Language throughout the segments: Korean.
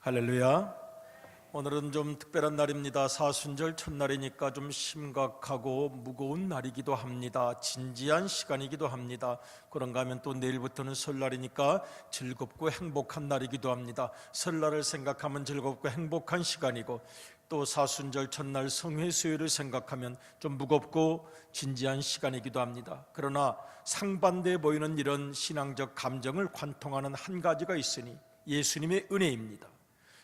할렐루야. 오늘은 좀 특별한 날입니다. 사순절 첫날이니까 좀 심각하고 무거운 날이기도 합니다. 진지한 시간이기도 합니다. 그런가 하면 또 내일부터는 설날이니까 즐겁고 행복한 날이기도 합니다. 설날을 생각하면 즐겁고 행복한 시간이고, 또 사순절 첫날 성회수요일을 생각하면 좀 무겁고 진지한 시간이기도 합니다. 그러나 상반되어 보이는 이런 신앙적 감정을 관통하는 한 가지가 있으니 예수님의 은혜입니다.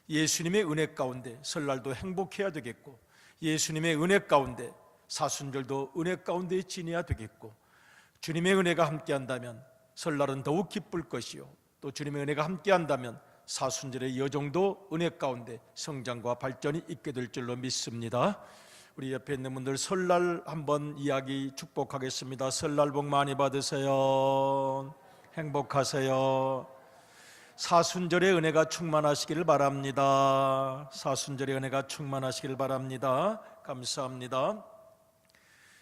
예수님의 은혜 가운데 설날도 행복해야 되겠고, 예수님의 은혜 가운데 사순절도 은혜 가운데 지내야 되겠고, 주님의 은혜가 함께한다면 설날은 더욱 기쁠 것이요, 또 주님의 은혜가 함께한다면 사순절의 여정도 은혜 가운데 성장과 발전이 있게 될 줄로 믿습니다. 우리 옆에 있는 분들 설날 한번 이야기 축복하겠습니다. 설날 복 많이 받으세요. 행복하세요. 사순절의 은혜가 충만하시기를 바랍니다. 사순절의 은혜가 충만하시기를 바랍니다. 감사합니다.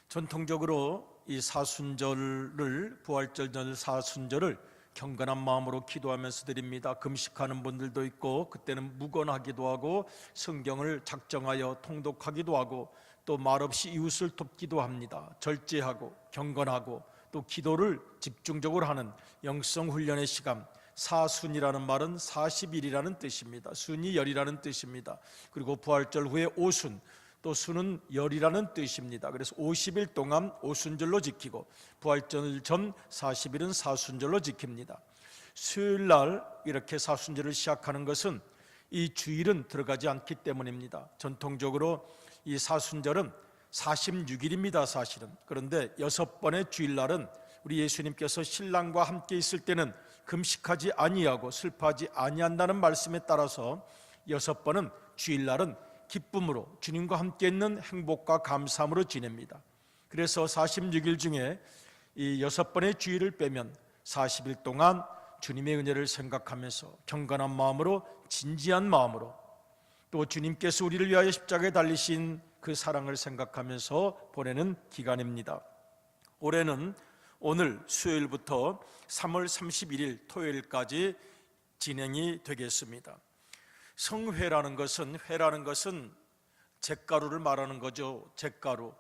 전통적으로 이 사순절을, 부활절 전 사순절을 경건한 마음으로 기도하면서 드립니다. 금식하는 분들도 있고, 그때는 묵언하기도 하고 성경을 작정하여 통독하기도 하고, 또 말없이 이웃을 돕기도 합니다. 절제하고 경건하고 또 기도를 집중적으로 하는 영성 훈련의 시간, 사순이라는 말은 40일이라는 뜻입니다. 순이 열이라는 뜻입니다. 그리고 부활절 후에 오순, 또 순은 열이라는 뜻입니다. 그래서 50일 동안 오순절로 지키고, 부활절 전 40일은 사순절로 지킵니다. 수요일 날 이렇게 사순절을 시작하는 것은 이 주일은 들어가지 않기 때문입니다. 전통적으로 이 사순절은 46일입니다 사실은. 그런데 6번의 주일날은 우리 예수님께서 신랑과 함께 있을 때는 금식하지 아니하고 슬퍼하지 아니한다는 말씀에 따라서 6번은 주일날은 기쁨으로 주님과 함께 있는 행복과 감사함으로 지냅니다. 그래서 46일 중에 이 6번의 주일을 빼면 40일 동안 주님의 은혜를 생각하면서 경건한 마음으로, 진지한 마음으로, 또 주님께서 우리를 위하여 십자가에 달리신 그 사랑을 생각하면서 보내는 기간입니다. 올해는 오늘 수요일부터 3월 31일 토요일까지 진행이 되겠습니다. 성회라는 것은, 회라는 것은 잿가루를 말하는 거죠. 잿가루,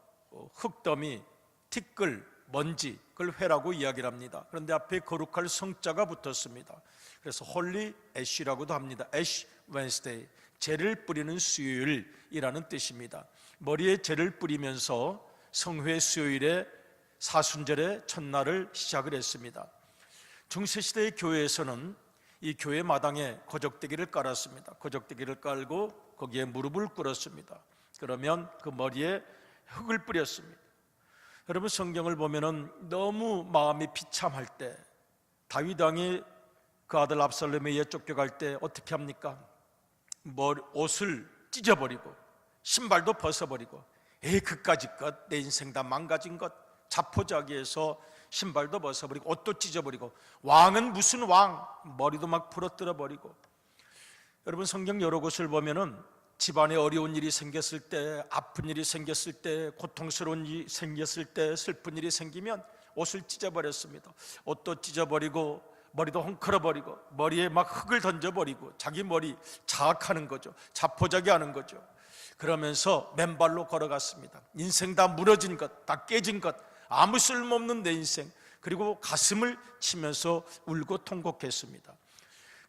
흙더미, 티끌, 먼지, 그걸 회라고 이야기를 합니다. 그런데 앞에 거룩할 성자가 붙었습니다. 그래서 홀리 애쉬라고도 합니다. 애쉬 웬스데이, 재를 뿌리는 수요일이라는 뜻입니다. 머리에 재를 뿌리면서 성회 수요일에 사순절의 첫날을 시작을 했습니다. 중세시대의 교회에서는 이 교회 마당에 거적대기를 깔았습니다. 거적대기를 깔고 거기에 무릎을 꿇었습니다. 그러면 그 머리에 흙을 뿌렸습니다. 여러분, 성경을 보면은 너무 마음이 비참할 때, 다윗 왕이 그 아들 압살롬에 의해 쫓겨갈 때 어떻게 합니까? 옷을 찢어버리고 신발도 벗어버리고, 그까짓 것, 내 인생 다 망가진 것, 자포자기해서 신발도 벗어버리고 옷도 찢어버리고, 왕은 무슨 왕, 머리도 막 부러뜨려 버리고. 여러분, 성경 여러 곳을 보면은 집안에 어려운 일이 생겼을 때, 아픈 일이 생겼을 때, 고통스러운 일이 생겼을 때, 슬픈 일이 생기면 옷을 찢어버렸습니다. 옷도 찢어버리고 머리도 헝클어버리고 머리에 막 흙을 던져버리고 자기 머리 자학하는 거죠. 자포자기하는 거죠. 그러면서 맨발로 걸어갔습니다. 인생 다 무너진 것, 다 깨진 것, 아무 쓸모없는 내 인생, 그리고 가슴을 치면서 울고 통곡했습니다.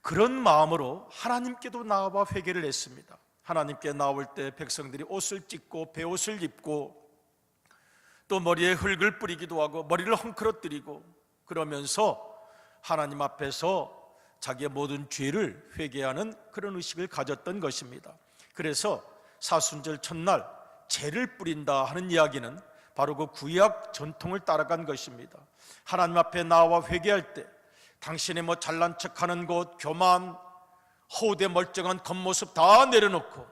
그런 마음으로 하나님께도 나와 회개를 했습니다. 하나님께 나올 때 백성들이 옷을 찢고 베옷을 입고 또 머리에 흙을 뿌리기도 하고 머리를 헝클어뜨리고, 그러면서 하나님 앞에서 자기의 모든 죄를 회개하는 그런 의식을 가졌던 것입니다. 그래서 사순절 첫날 재를 뿌린다 하는 이야기는 바로 그 구약 전통을 따라간 것입니다. 하나님 앞에 나와 회개할 때 당신의 잘난 척하는 것, 교만, 허우대 멀쩡한 겉모습 다 내려놓고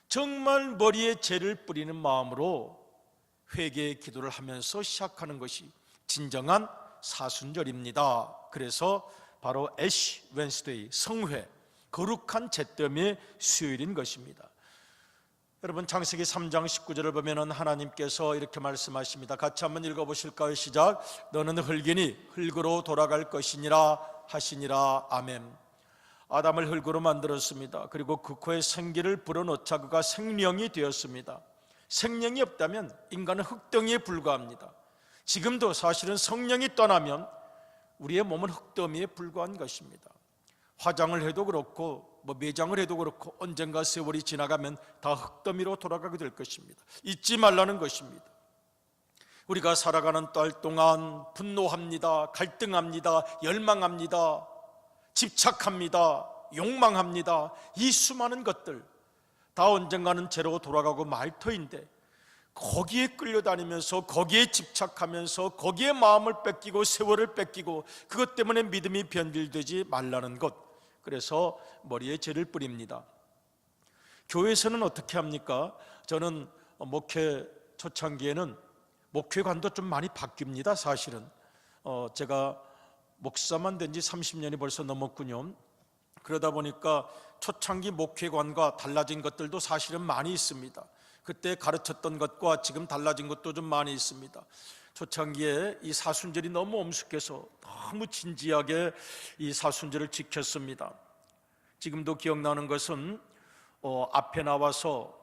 정말 머리에 재를 뿌리는 마음으로 회개의 기도를 하면서 시작하는 것이 진정한 사순절입니다. 그래서 바로 애쉬 웬스데이, 성회, 거룩한 잿더미의 수요일인 것입니다. 여러분, 창세기 3장 19절을 보면 하나님께서 이렇게 말씀하십니다. 같이 한번 읽어보실까요? 시작. 너는 흙이니 흙으로 돌아갈 것이니라 하시니라. 아멘. 아담을 흙으로 만들었습니다. 그리고 그 코에 생기를 불어넣자 그가 생명이 되었습니다. 생명이 없다면 인간은 흙덩이에 불과합니다. 지금도 사실은 성령이 떠나면 우리의 몸은 흙더미에 불과한 것입니다. 화장을 해도 그렇고 매장을 해도 그렇고 언젠가 세월이 지나가면 다 흙더미로 돌아가게 될 것입니다. 잊지 말라는 것입니다. 우리가 살아가는 딸 동안 분노합니다, 갈등합니다, 열망합니다, 집착합니다, 욕망합니다. 이 수많은 것들 다 언젠가는 죄로 돌아가고 말 터인데 거기에 끌려다니면서 거기에 집착하면서 거기에 마음을 뺏기고 세월을 뺏기고 그것 때문에 믿음이 변질되지 말라는 것. 그래서 머리에 죄를 뿌립니다. 교회에서는 어떻게 합니까? 저는 목회 초창기에는 목회관도 좀 많이 바뀝니다. 사실은 제가 목사만 된 지 30년이 벌써 넘었군요. 그러다 보니까 초창기 목회관과 달라진 것들도 사실은 많이 있습니다. 그때 가르쳤던 것과 지금 달라진 것도 좀 많이 있습니다. 초창기에 이 사순절이 너무 엄숙해서 너무 진지하게 이 사순절을 지켰습니다. 지금도 기억나는 것은 앞에 나와서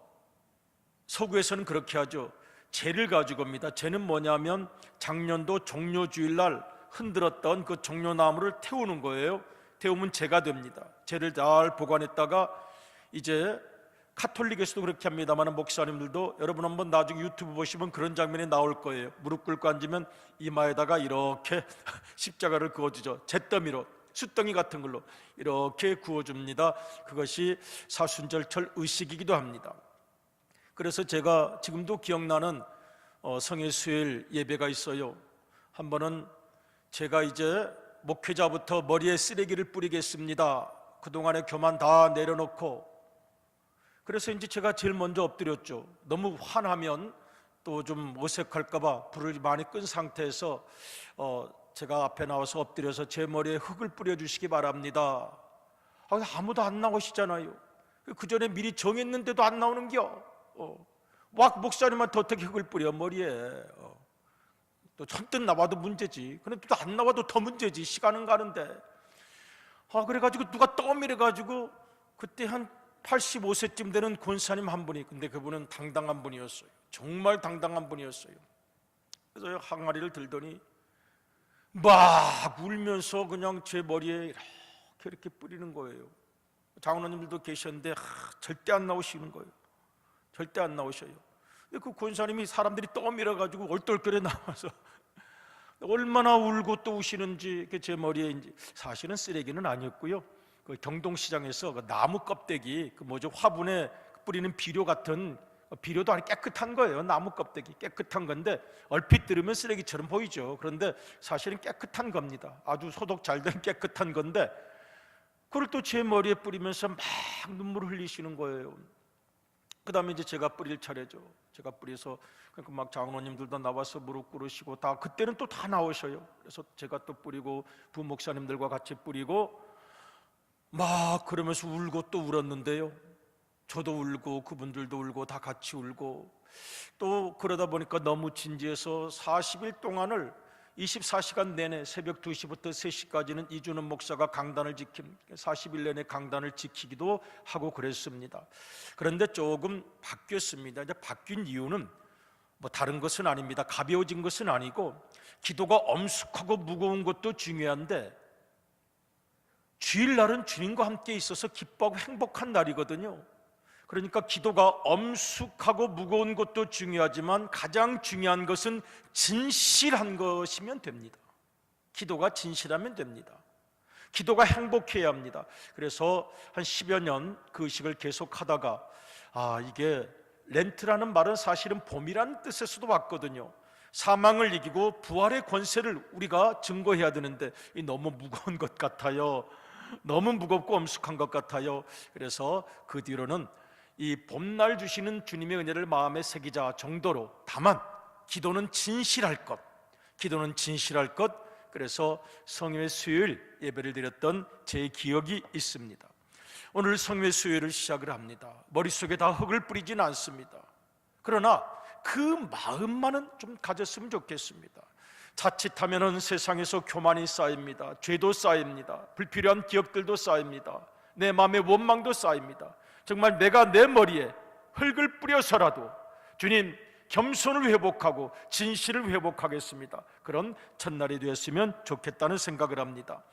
서구에서는 그렇게 하죠. 재를 가지고 옵니다. 재는 뭐냐면 작년도 종료주일날 흔들었던 그 종려나무를 태우는 거예요. 태우면 재가 됩니다. 재를 잘 보관했다가 이제 카톨릭에서도 그렇게 합니다만 목사님들도 여러분 한번 나중에 유튜브 보시면 그런 장면이 나올 거예요. 무릎 꿇고 앉으면 이마에다가 이렇게 십자가를 그어주죠. 잿더미로 숯덩이 같은 걸로 이렇게 구워줍니다. 그것이 사순절철 의식이기도 합니다. 그래서 제가 지금도 기억나는 성의 수요일 예배가 있어요. 한 번은 제가 이제 목회자부터 머리에 쓰레기를 뿌리겠습니다. 그동안의 교만 다 내려놓고, 그래서 이제 제가 제일 먼저 엎드렸죠. 너무 화나면 또 좀 어색할까 봐 불을 많이 끈 상태에서 제가 앞에 나와서 엎드려서 제 머리에 흙을 뿌려주시기 바랍니다. 아무도 안 나오시잖아요. 그 전에 미리 정했는데도 안 나오는겨. 막 목사님한테 어떻게 흙을 뿌려 머리에. 또 선뜻 나와도 문제지. 근데 또 안 나와도 더 문제지. 시간은 가는데. 그래가지고 누가 떠밀어가지고 그때 한 85세쯤 되는 권사님 한 분이, 근데 그분은 당당한 분이었어요. 정말 당당한 분이었어요. 그래서 항아리를 들더니 막 울면서 그냥 제 머리에 이렇게 뿌리는 거예요. 장로님들도 계셨는데 절대 안 나오시는 거예요. 절대 안 나오셔요. 그 권사님이 사람들이 떠밀어가지고 얼떨결에 나와서 얼마나 울고 또 우시는지 제 머리에 이제 사실은 쓰레기는 아니었고요. 그 경동시장에서 그 나무 껍데기 화분에 뿌리는 비료 같은 비료도 아니 깨끗한 거예요. 나무 껍데기 깨끗한 건데 얼핏 들으면 쓰레기처럼 보이죠. 그런데 사실은 깨끗한 겁니다. 아주 소독 잘 된 깨끗한 건데 그걸 또 제 머리에 뿌리면서 막 눈물을 흘리시는 거예요. 그 다음에 이제 제가 뿌릴 차례죠. 제가 뿌려서 막 장로님들도 나와서 무릎 꿇으시고 다 그때는 또 다 나오셔요. 그래서 제가 또 뿌리고 부목사님들과 같이 뿌리고 막 그러면서 울고 또 울었는데요. 저도 울고 그분들도 울고 다 같이 울고 또 그러다 보니까 너무 진지해서 40일 동안을 24시간 내내 새벽 2시부터 3시까지는 이준원 목사가 강단을 40일 내내 강단을 지키기도 하고 그랬습니다. 그런데 조금 바뀌었습니다. 이제 바뀐 이유는 다른 것은 아닙니다. 가벼워진 것은 아니고 기도가 엄숙하고 무거운 것도 중요한데 주일날은 주님과 함께 있어서 기뻐하고 행복한 날이거든요. 그러니까 기도가 엄숙하고 무거운 것도 중요하지만 가장 중요한 것은 진실한 것이면 됩니다. 기도가 진실하면 됩니다. 기도가 행복해야 합니다. 그래서 한 10여 년 그 의식을 계속 하다가 이게 렌트라는 말은 사실은 봄이라는 뜻에서도 왔거든요. 사망을 이기고 부활의 권세를 우리가 증거해야 되는데 너무 무거운 것 같아요. 너무 무겁고 엄숙한 것 같아요. 그래서 그 뒤로는 이 봄날 주시는 주님의 은혜를 마음에 새기자 정도로, 다만 기도는 진실할 것, 기도는 진실할 것. 그래서 성령의 수요일 예배를 드렸던 제 기억이 있습니다. 오늘 성령의 수요일을 시작을 합니다. 머릿속에 다 흙을 뿌리진 않습니다. 그러나 그 마음만은 좀 가졌으면 좋겠습니다. 자칫하면은 세상에서 교만이 쌓입니다. 죄도 쌓입니다. 불필요한 기억들도 쌓입니다. 내 마음의 원망도 쌓입니다. 정말 내가 내 머리에 흙을 뿌려서라도 주님, 겸손을 회복하고 진실을 회복하겠습니다. 그런 첫날이 되었으면 좋겠다는 생각을 합니다.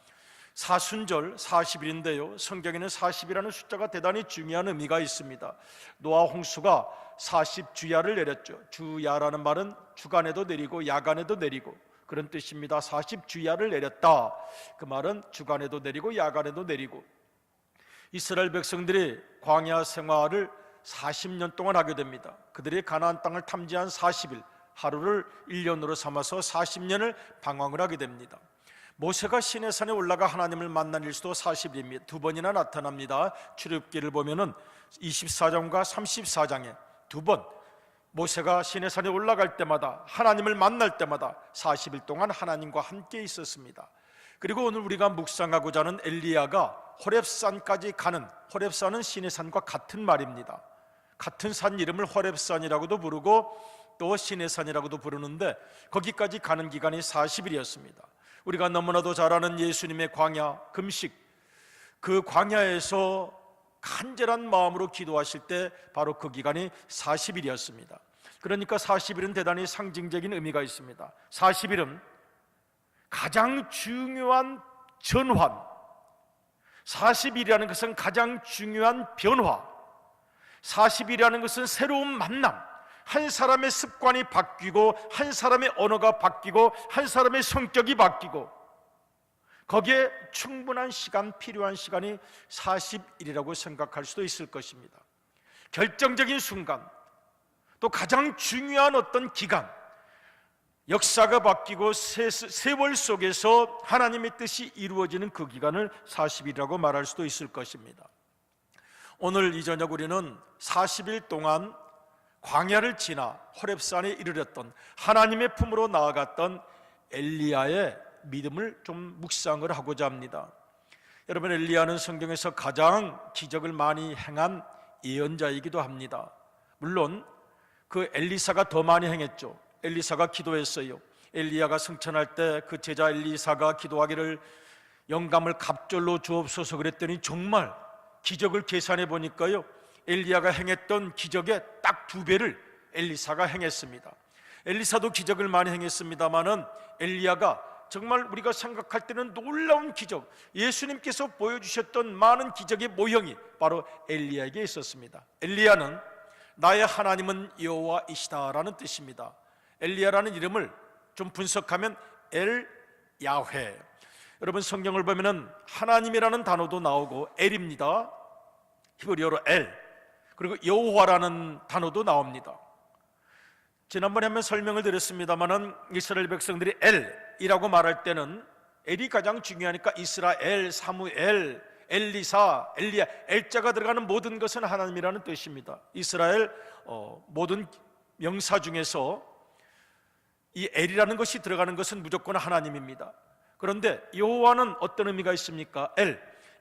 사순절 40일인데요 성경에는 40이라는 숫자가 대단히 중요한 의미가 있습니다. 노아 홍수가 40주야를 내렸죠. 주야라는 말은 주간에도 내리고 야간에도 내리고 그런 뜻입니다. 40주야를 내렸다. 그 말은 주간에도 내리고 야간에도 내리고 이스라엘 백성들이 광야 생활을 40년 동안 하게 됩니다. 그들이 가나안 땅을 탐지한 40일, 하루를 1년으로 삼아서 40년을 방황을 하게 됩니다. 모세가 시내산에 올라가 하나님을 만난 일수도 40일입니다. 두 번이나 나타납니다. 출애굽기를 보면은 24장과 34장에 두 번 모세가 시내산에 올라갈 때마다 하나님을 만날 때마다 40일 동안 하나님과 함께 있었습니다. 그리고 오늘 우리가 묵상하고자 하는 엘리야가 호렙산까지 가는, 호렙산은 시내산과 같은 말입니다. 같은 산 이름을 호렙산이라고도 부르고 또 시내산이라고도 부르는데 거기까지 가는 기간이 40일이었습니다. 우리가 너무나도 잘 아는 예수님의 광야 금식, 그 광야에서 간절한 마음으로 기도하실 때 바로 그 기간이 40일이었습니다. 그러니까 40일은 대단히 상징적인 의미가 있습니다. 40일은 가장 중요한 전환, 40일이라는 것은 가장 중요한 변화, 40일이라는 것은 새로운 만남, 한 사람의 습관이 바뀌고 한 사람의 언어가 바뀌고 한 사람의 성격이 바뀌고 거기에 충분한 시간, 필요한 시간이 40일이라고 생각할 수도 있을 것입니다. 결정적인 순간, 또 가장 중요한 어떤 기간, 역사가 바뀌고 세월 속에서 하나님의 뜻이 이루어지는 그 기간을 40일이라고 말할 수도 있을 것입니다. 오늘 이 저녁 우리는 40일 동안 광야를 지나 호렙산에 이르렀던 하나님의 품으로 나아갔던 엘리야의 믿음을 좀 묵상을 하고자 합니다. 여러분, 엘리야는 성경에서 가장 기적을 많이 행한 예언자이기도 합니다. 물론 그 엘리사가 더 많이 행했죠. 엘리사가 기도했어요. 엘리야가 승천할 때 그 제자 엘리사가 기도하기를 영감을 갑절로 주옵소서 그랬더니 정말 기적을 계산해 보니까요, 엘리야가 행했던 기적의 딱 2배를 엘리사가 행했습니다. 엘리사도 기적을 많이 행했습니다마는 엘리야가 정말 우리가 생각할 때는 놀라운 기적, 예수님께서 보여주셨던 많은 기적의 모형이 바로 엘리야에게 있었습니다. 엘리야는 나의 하나님은 여호와이시다라는 뜻입니다. 엘리야라는 이름을 좀 분석하면 엘 야훼. 여러분, 성경을 보면은 하나님이라는 단어도 나오고 엘입니다. 히브리어로 엘. 그리고 여호와라는 단어도 나옵니다. 지난번에 한번 설명을 드렸습니다마는 이스라엘 백성들이 엘이라고 말할 때는 엘이 가장 중요하니까 이스라엘, 사무엘, 엘리사, 엘리야, 엘자가 들어가는 모든 것은 하나님이라는 뜻입니다. 이스라엘 모든 명사 중에서 이 엘이라는 것이 들어가는 것은 무조건 하나님입니다. 그런데 여호와는 어떤 의미가 있습니까?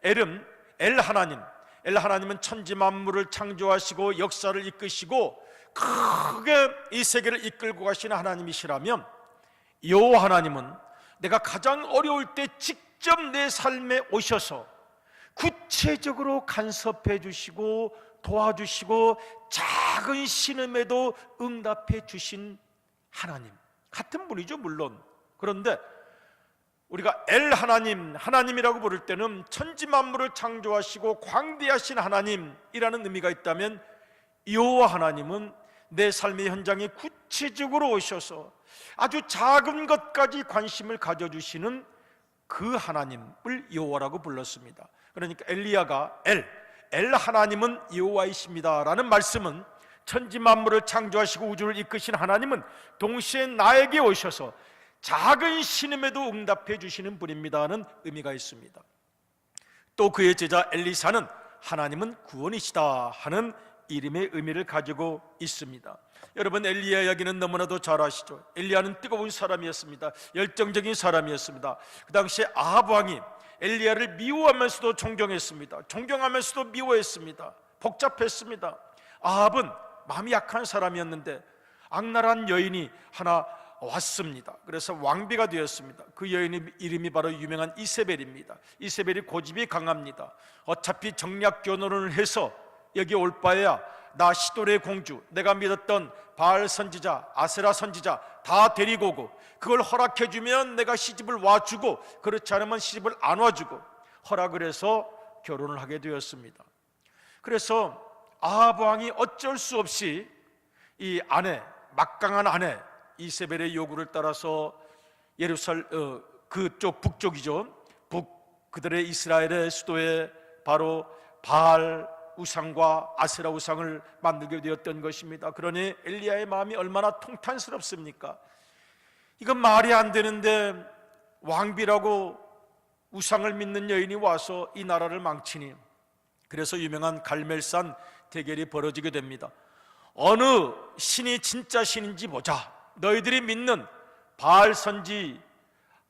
엘은 엘 하나님, 엘 하나님은 천지 만물을 창조하시고 역사를 이끄시고 크게 이 세계를 이끌고 가시는 하나님이시라면, 여호와 하나님은 내가 가장 어려울 때 직접 내 삶에 오셔서 구체적으로 간섭해 주시고 도와주시고 작은 신음에도 응답해 주신 하나님, 같은 분이죠 물론. 그런데 우리가 엘 하나님, 하나님이라고 부를 때는 천지 만물을 창조하시고 광대하신 하나님이라는 의미가 있다면, 여호와 하나님은 내 삶의 현장에 구체적으로 오셔서 아주 작은 것까지 관심을 가져주시는 그 하나님을 여호와라고 불렀습니다. 그러니까 엘리야가 엘 하나님은 여호와이십니다 라는 말씀은 천지 만물을 창조하시고 우주를 이끄신 하나님은 동시에 나에게 오셔서 작은 신음에도 응답해 주시는 분입니다는 의미가 있습니다. 또 그의 제자 엘리사는 하나님은 구원이시다 하는 이름의 의미를 가지고 있습니다. 여러분, 엘리야 이야기는 너무나도 잘 아시죠? 엘리야는 뜨거운 사람이었습니다. 열정적인 사람이었습니다. 그 당시에 아합 왕이 엘리야를 미워하면서도 존경했습니다. 존경하면서도 미워했습니다. 복잡했습니다. 아합은 마음이 약한 사람이었는데 악랄한 여인이 하나 왔습니다. 그래서 왕비가 되었습니다. 그 여인의 이름이 바로 유명한 이세벨입니다. 이세벨이 고집이 강합니다. 어차피 정략 결혼을 해서 여기 올 바에야 나 시돈의 공주, 내가 믿었던 바알 선지자, 아세라 선지자 다 데리고 오고, 그걸 허락해주면 내가 시집을 와주고, 그렇지 않으면 시집을 안 와주고, 허락을 해서 결혼을 하게 되었습니다. 그래서 아합 왕이 어쩔 수 없이 이 아내, 막강한 아내 이세벨의 요구를 따라서 그쪽 북쪽이죠, 그들의 이스라엘의 수도에 바로 바알 우상과 아세라 우상을 만들게 되었던 것입니다. 그러니 엘리야의 마음이 얼마나 통탄스럽습니까? 이건 말이 안 되는데 왕비라고 우상을 믿는 여인이 와서 이 나라를 망치니. 그래서 유명한 갈멜산 대결이 벌어지게 됩니다. 어느 신이 진짜 신인지 보자. 너희들이 믿는 바알 선지,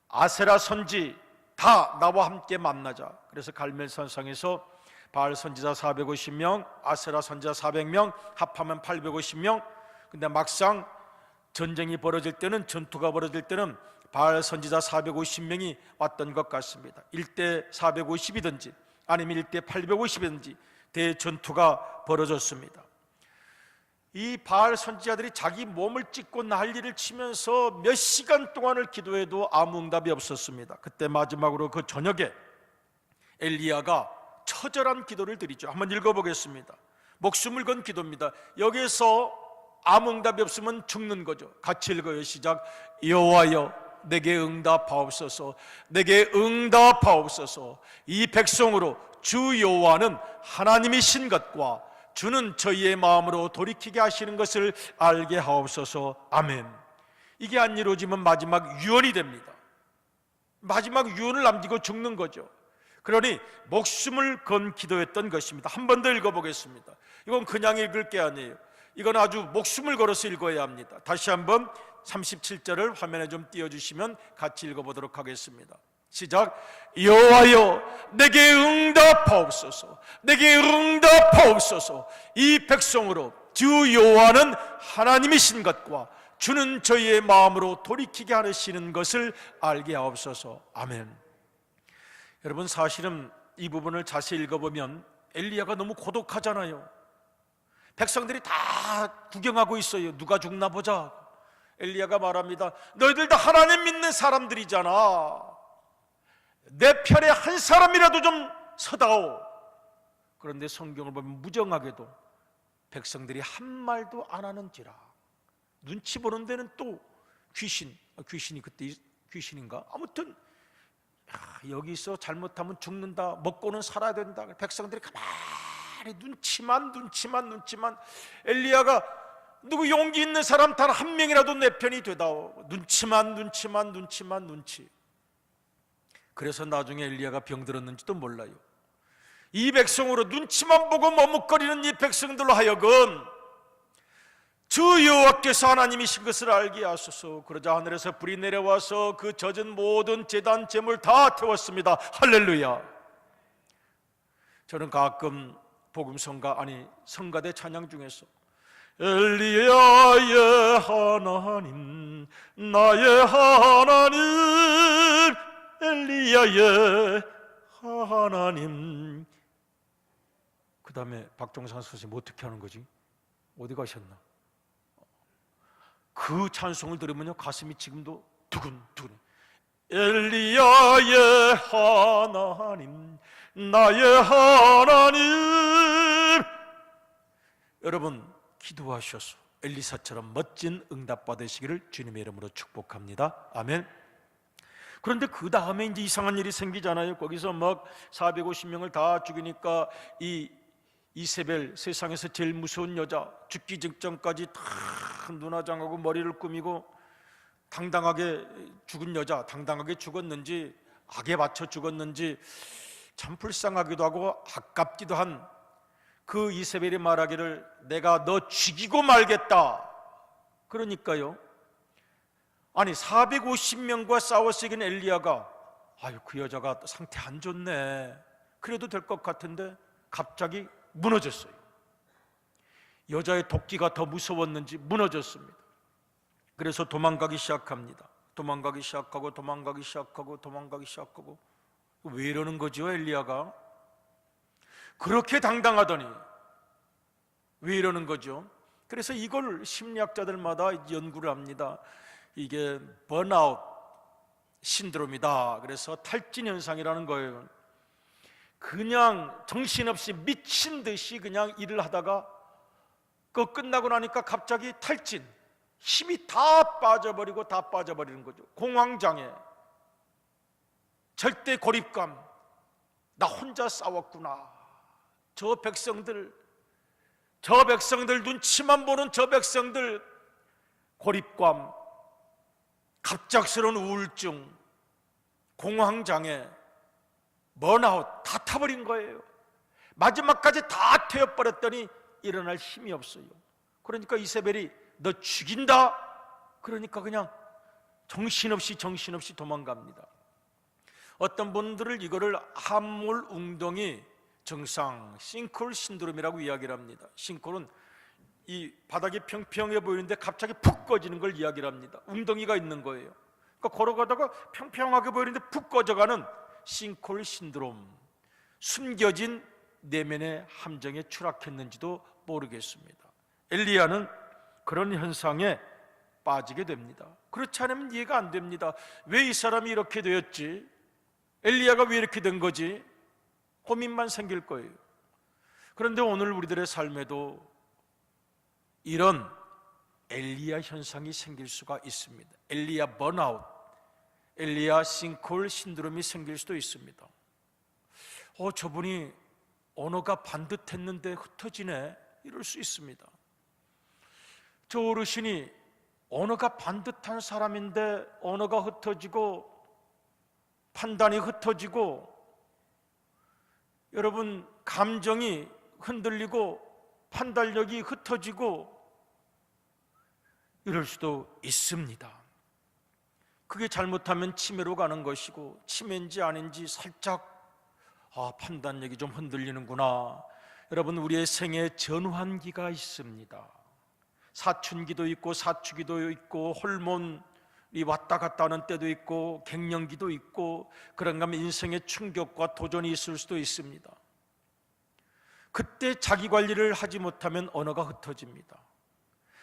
아세라 선지 다 나와 함께 만나자. 그래서 갈멜산상에서 바알 선지자 450명, 아세라 선지자 400명, 합하면 850명. 근데 막상 전쟁이 벌어질 때는, 전투가 벌어질 때는 바알 선지자 450명이 왔던 것 같습니다. 1대 450이든지 아니면 1대 850이든지 대전투가 벌어졌습니다. 이 바알 선지자들이 자기 몸을 찢고 난리를 치면서 몇 시간 동안을 기도해도 아무 응답이 없었습니다. 그때 마지막으로 그 저녁에 엘리야가 처절한 기도를 드리죠. 한번 읽어보겠습니다. 목숨을 건 기도입니다. 여기에서 아무 응답이 없으면 죽는 거죠. 같이 읽어요. 시작. 여호와여 내게 응답하옵소서, 내게 응답하옵소서. 이 백성으로 주 여호와는 하나님이신 것과 주는 저희의 마음으로 돌이키게 하시는 것을 알게 하옵소서. 아멘. 이게 안 이루어지면 마지막 유언이 됩니다. 마지막 유언을 남기고 죽는 거죠. 그러니 목숨을 건 기도했던 것입니다. 한 번 더 읽어보겠습니다. 이건 그냥 읽을 게 아니에요. 이건 아주 목숨을 걸어서 읽어야 합니다. 다시 한번 37절을 화면에 좀 띄워주시면 같이 읽어보도록 하겠습니다. 시작. 여호와여 내게 응답하옵소서, 내게 응답하옵소서. 이 백성으로 주 여호와는 하나님이신 것과 주는 저희의 마음으로 돌이키게 하시는 것을 알게 하옵소서. 아멘. 여러분, 사실은 이 부분을 자세히 읽어보면 엘리야가 너무 고독하잖아요. 백성들이 다 구경하고 있어요. 누가 죽나 보자. 엘리야가 말합니다. 너희들 다 하나님 믿는 사람들이잖아. 내 편에 한 사람이라도 좀 서다오. 그런데 성경을 보면 무정하게도 백성들이 한 말도 안 하는지라. 눈치 보는 데는 또 귀신이 그때 귀신인가? 아무튼 여기서 잘못하면 죽는다, 먹고는 살아야 된다. 백성들이 가만히 눈치만. 엘리야가 누구 용기 있는 사람 단 한 명이라도 내 편이 되다오. 눈치만. 그래서 나중에 엘리야가 병들었는지도 몰라요. 이 백성으로 눈치만 보고 머뭇거리는 이 백성들로 하여금 주 여호와께서 하나님이신 것을 알게 하소서. 그러자 하늘에서 불이 내려와서 그 젖은 모든 제단 제물 다 태웠습니다. 할렐루야. 저는 가끔 성가대 찬양 중에서 엘리야의 하나님, 나의 하나님, 엘리야의 하나님. 그 다음에 박종산 선생님 어떻게 하는 거지? 어디 가셨나? 그 찬송을 들으면요 가슴이 지금도 두근두근. 엘리야의 하나님, 나의 하나님. 여러분 기도하셔서 엘리사처럼 멋진 응답 받으시기를 주님의 이름으로 축복합니다. 아멘. 그런데 그 다음에 이제 이상한 일이 생기잖아요. 거기서 막 450명을 다 죽이니까 이 이세벨, 세상에서 제일 무서운 여자, 죽기 직전까지 다 눈화장하고 머리를 꾸미고 당당하게 죽은 여자, 당당하게 죽었는지 악에 맞춰 죽었는지 참 불쌍하기도 하고 아깝기도 한 그 이세벨이 말하기를 내가 너 죽이고 말겠다. 그러니까요, 아니 450명과 싸워서 이긴 엘리야가 아유 그 여자가 상태 안 좋네, 그래도 될 것 같은데 갑자기 무너졌어요. 여자의 도끼가 더 무서웠는지 무너졌습니다. 그래서 도망가기 시작합니다. 도망가기 시작하고 왜 이러는 거죠, 엘리야가? 그렇게 당당하더니 왜 이러는 거죠? 그래서 이걸 심리학자들마다 연구를 합니다. 이게 번아웃 신드롬이다. 그래서 탈진 현상이라는 거예요. 그냥 정신없이 미친 듯이 그냥 일을 하다가 그거 끝나고 나니까 갑자기 탈진, 힘이 다 빠져버리는 거죠. 공황장애, 절대 고립감, 나 혼자 싸웠구나. 저 백성들 눈치만 보는 저 백성들, 고립감, 갑작스러운 우울증, 공황장애, 번아웃 다 타버린 거예요. 마지막까지 다 태워버렸더니 일어날 힘이 없어요. 그러니까 이세벨이 너 죽인다. 그러니까 그냥 정신없이 도망갑니다. 어떤 분들을 이거를 함몰 웅덩이 증상, 싱크홀 신드롬이라고 이야기를 합니다. 싱크홀은 이 바닥이 평평해 보이는데 갑자기 푹 꺼지는 걸 이야기를 합니다. 웅덩이가 있는 거예요. 그러니까 걸어가다가 평평하게 보이는데 푹 꺼져가는 싱크홀 신드롬, 숨겨진 내면의 함정에 추락했는지도 모르겠습니다. 엘리야는 그런 현상에 빠지게 됩니다. 그렇지 않으면 이해가 안 됩니다. 왜 이 사람이 이렇게 되었지? 엘리야가 왜 이렇게 된 거지? 고민만 생길 거예요. 그런데 오늘 우리들의 삶에도 이런 엘리야 현상이 생길 수가 있습니다. 엘리야 번아웃, 엘리야 싱크홀 신드롬이 생길 수도 있습니다. 저분이 언어가 반듯했는데 흩어지네, 이럴 수 있습니다. 저 어르신이 언어가 반듯한 사람인데 언어가 흩어지고 판단이 흩어지고, 여러분 감정이 흔들리고 판단력이 흩어지고 이럴 수도 있습니다. 그게 잘못하면 치매로 가는 것이고, 치매인지 아닌지 살짝 판단력이 좀 흔들리는구나. 여러분, 우리의 생에 전환기가 있습니다. 사춘기도 있고 사춘기도 있고 호르몬이 왔다 갔다 하는 때도 있고 갱년기도 있고, 그런가 하면 인생의 충격과 도전이 있을 수도 있습니다. 그때 자기 관리를 하지 못하면 언어가 흩어집니다.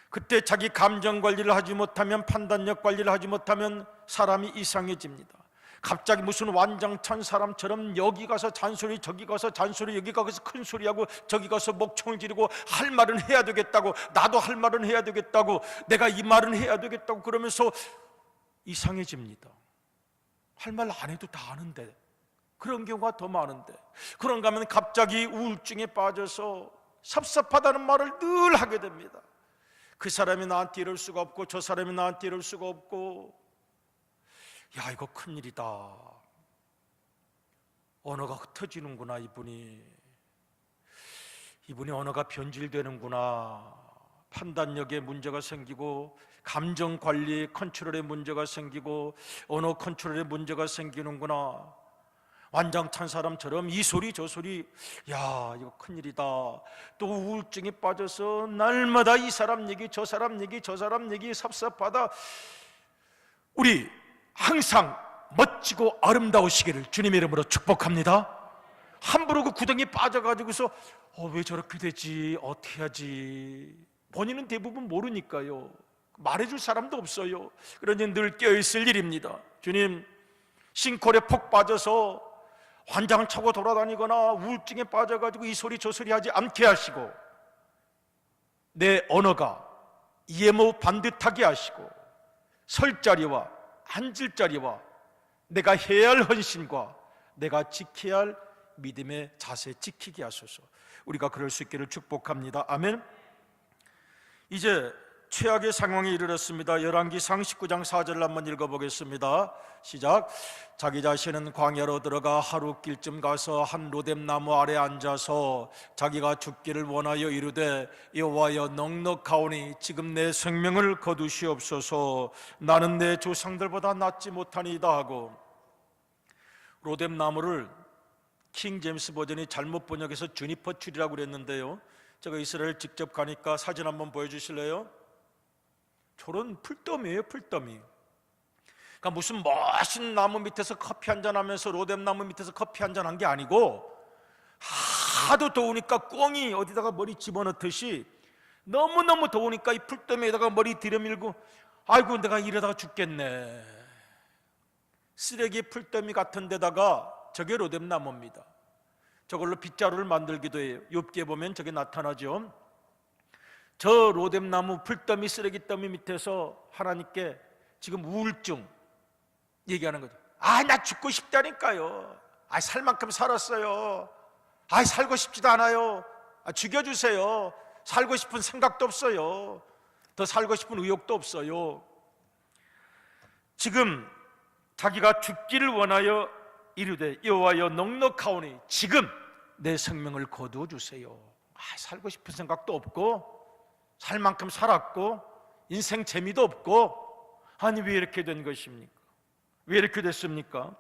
그때 자기 감정 관리를 하지 못하면, 판단력 관리를 하지 못하면 사람이 이상해집니다. 갑자기 무슨 완장찬 사람처럼 여기 가서 잔소리, 저기 가서 잔소리, 여기 가서 큰 소리하고 저기 가서 목청을 지르고, 할 말은 해야 되겠다고, 나도 할 말은 해야 되겠다고, 내가 이 말은 해야 되겠다고 그러면서 이상해집니다. 할 말 안 해도 다 아는데, 그런 경우가 더 많은데, 그런가 하면 갑자기 우울증에 빠져서 섭섭하다는 말을 늘 하게 됩니다. 그 사람이 나한테 이럴 수가 없고 저 사람이 나한테 이럴 수가 없고, 야, 이거 큰일이다. 언어가 흩어지는구나. 이분이 언어가 변질되는구나. 판단력에 문제가 생기고, 감정 관리 컨트롤에 문제가 생기고, 언어 컨트롤에 문제가 생기는구나. 완장찬 사람처럼 이 소리 저 소리, 야, 이거 큰일이다. 또 우울증에 빠져서 날마다 이 사람 얘기 저 사람 얘기 저 사람 얘기 섭섭하다. 우리 항상 멋지고 아름다우시기를 주님의 이름으로 축복합니다. 함부로 그 구덩이에 빠져가지고서 왜 저렇게 되지, 어떻게 하지, 본인은 대부분 모르니까요. 말해줄 사람도 없어요. 그러니 늘 깨어있을 일입니다. 주님, 싱크홀에 폭 빠져서 환장을 차고 돌아다니거나 우울증에 빠져가지고 이 소리 저 소리 하지 않게 하시고, 내 언어가 예모 반듯하게 하시고, 설 자리와 앉을 자리와 내가 해야 할 헌신과 내가 지켜야 할 믿음의 자세 지키게 하소서. 우리가 그럴 수 있기를 축복합니다. 아멘. 이제 최악의 상황에 이르렀습니다. 열왕기상 19장 4절을 한번 읽어보겠습니다. 시작. 자기 자신은 광야로 들어가 하루 길쯤 가서 한 로뎀나무 아래 앉아서 자기가 죽기를 원하여 이르되, 여호와여, 넉넉하오니 지금 내 생명을 거두시옵소서. 나는 내 조상들보다 낫지 못하니이다 하고, 로뎀나무를 킹 제임스 버전이 잘못 번역해서 주니퍼 트리라고 그랬는데요, 제가 이스라엘 직접 가니까 사진 한번 보여주실래요? 저런 풀더미예요, 풀더미. 그러니까 무슨 멋진 나무 밑에서 커피 한잔 하면서 로뎀 나무 밑에서 커피 한잔 한 게 아니고 하도 더우니까 꽁이 어디다가 머리 집어넣듯이 너무너무 더우니까 이 풀더미에다가 머리 들여밀고 아이고 내가 이러다가 죽겠네. 쓰레기 풀더미 같은 데다가 저게 로뎀 나무입니다. 저걸로 빗자루를 만들기도 해요. 욥기에 보면 저게 나타나죠. 저 로뎀 나무 풀더미 쓰레기 더미 밑에서 하나님께 지금 우울증 얘기하는 거죠. 나 죽고 싶다니까요. 살 만큼 살았어요. 살고 싶지도 않아요. 죽여주세요. 살고 싶은 생각도 없어요. 더 살고 싶은 의욕도 없어요. 지금 자기가 죽기를 원하여 이르되 여호와여 넉넉하오니 지금 내 생명을 거두어 주세요. 살고 싶은 생각도 없고 살 만큼 살았고 인생 재미도 없고 왜 이렇게 된 것입니까? 왜 이렇게 됐습니까?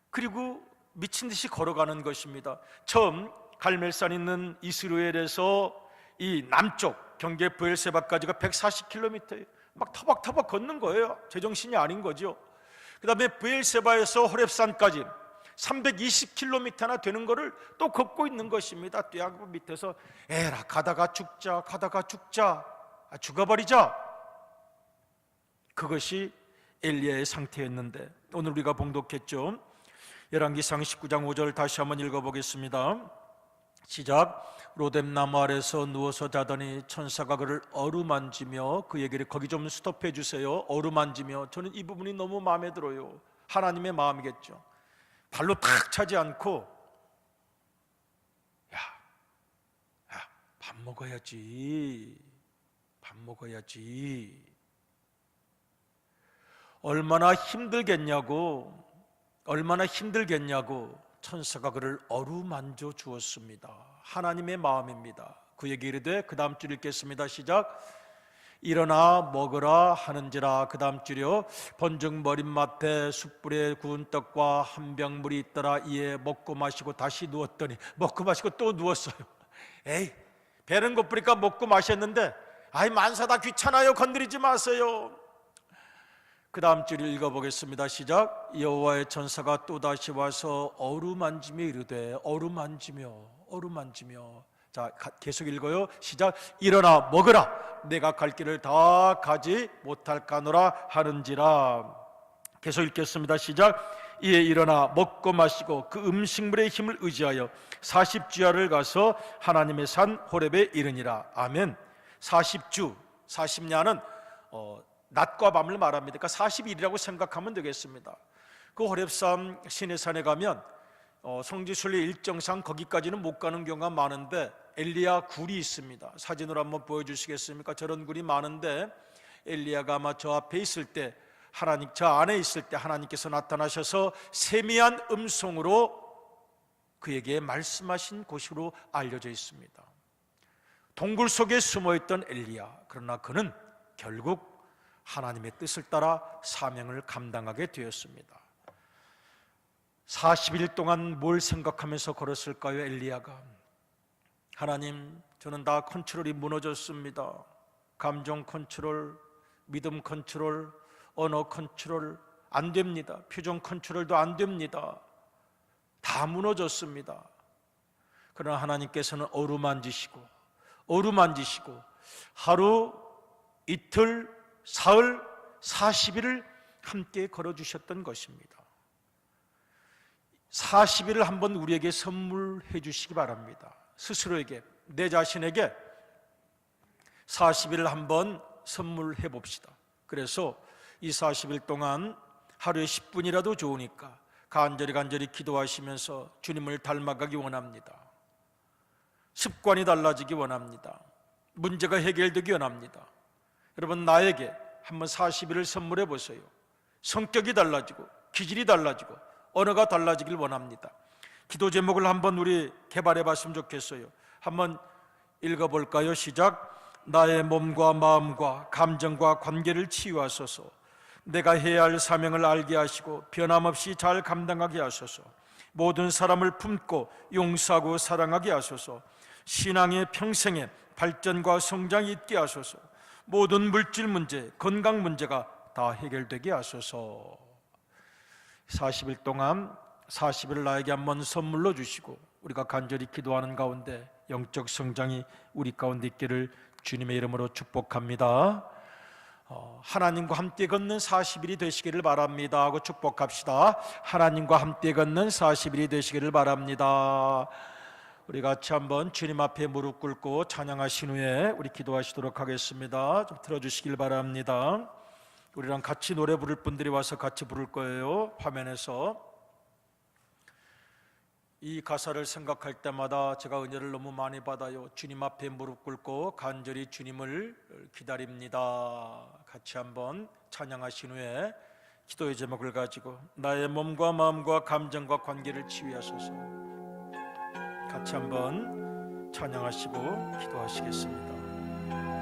그리고 미친 듯이 걸어가는 것입니다. 처음 갈멜산 있는 이스라엘에서 이 남쪽 경계 브엘세바까지가 140km예요. 막 터벅터벅 걷는 거예요. 제정신이 아닌 거죠. 그 다음에 브엘세바에서 호렙산까지 320km나 되는 거를 또 걷고 있는 것입니다. 뙤약볕 밑에서 에라 가다가 죽자 죽어버리자. 그것이 엘리야의 상태였는데 오늘 우리가 봉독했죠. 열왕기상 19장 5절 다시 한번 읽어보겠습니다. 시작. 로뎀 나무 아래서 누워서 자더니 천사가 그를 어루만지며 그 얘기를 거기 좀 스톱해 주세요. 어루만지며. 저는 이 부분이 너무 마음에 들어요. 하나님의 마음이겠죠. 발로 탁 차지 않고 야, 밥 먹어야지. 얼마나 힘들겠냐고 천사가 그를 어루만져 주었습니다. 하나님의 마음입니다. 그 얘기 이르되 그 다음 줄 읽겠습니다. 시작. 일어나 먹으라 하는지라. 그 다음 줄이요. 번즉 머릿맡에 숯불에 구운 떡과 한 병 물이 있더라. 이에 먹고 마시고 다시 누웠더니 먹고 마시고 또 누웠어요. 배는 고프니까 먹고 마셨는데 만사다 귀찮아요. 건드리지 마세요. 그 다음 줄 읽어보겠습니다. 시작. 여호와의 천사가 또다시 와서 어루만지며 이르되 어루만지며. 자, 계속 읽어요. 시작. 일어나 먹으라. 내가 갈 길을 다 가지 못할까노라 하는지라. 계속 읽겠습니다. 시작. 이에 일어나 먹고 마시고 그 음식물의 힘을 의지하여 40주야를 가서 하나님의 산 호렙에 이르니라. 아멘. 40주, 40야는 낮과 밤을 말합니다. 그러니까 40일이라고 생각하면 되겠습니다. 그 호렙산 시내산에 가면 성지순례 일정상 거기까지는 못 가는 경우가 많은데 엘리야 굴이 있습니다. 사진으로 한번 보여주시겠습니까? 저런 굴이 많은데 엘리야가 아마 저 앞에 있을 때 저 안에 있을 때 하나님께서 나타나셔서 세미한 음성으로 그에게 말씀하신 곳으로 알려져 있습니다. 동굴 속에 숨어있던 엘리야, 그러나 그는 결국 하나님의 뜻을 따라 사명을 감당하게 되었습니다. 40일 동안 뭘 생각하면서 걸었을까요? 엘리야가 하나님, 저는 다 컨트롤이 무너졌습니다. 감정 컨트롤, 믿음 컨트롤, 언어 컨트롤 안 됩니다. 표정 컨트롤도 안 됩니다. 다 무너졌습니다. 그러나 하나님께서는 어루만지시고 하루, 이틀, 사흘, 40일을 함께 걸어주셨던 것입니다. 40일을 한번 우리에게 선물해 주시기 바랍니다. 스스로에게, 내 자신에게 40일을 한번 선물해 봅시다. 그래서 이 40일 동안 하루에 10분이라도 좋으니까 간절히 기도하시면서 주님을 닮아가기 원합니다. 습관이 달라지기 원합니다. 문제가 해결되기 원합니다. 여러분, 나에게 한번 40일을 선물해 보세요. 성격이 달라지고 기질이 달라지고 언어가 달라지길 원합니다. 기도 제목을 한번 우리 개발해 봤으면 좋겠어요. 한번 읽어볼까요? 시작. 나의 몸과 마음과 감정과 관계를 치유하소서. 내가 해야 할 사명을 알게 하시고 변함없이 잘 감당하게 하소서. 모든 사람을 품고 용서하고 사랑하게 하소서. 신앙의 평생에 발전과 성장이 있게 하소서. 모든 물질 문제, 건강 문제가 다 해결되게 하소서. 40일 동안 40일 나에게 한번 선물로 주시고 우리가 간절히 기도하는 가운데 영적 성장이 우리 가운데 있기를 주님의 이름으로 축복합니다. 하나님과 함께 걷는 40일이 되시기를 바랍니다 하고 축복합시다. 하나님과 함께 걷는 40일이 되시기를 바랍니다. 우리 같이 한번 주님 앞에 무릎 꿇고 찬양하신 후에 우리 기도하시도록 하겠습니다. 좀 들어주시길 바랍니다. 우리랑 같이 노래 부를 분들이 와서 같이 부를 거예요. 화면에서 이 가사를 생각할 때마다 제가 은혜를 너무 많이 받아요. 주님 앞에 무릎 꿇고 간절히 주님을 기다립니다. 같이 한번 찬양하신 후에 기도의 제목을 가지고 나의 몸과 마음과 감정과 관계를 치유하소서. 같이 한번 찬양하시고 기도하시겠습니다.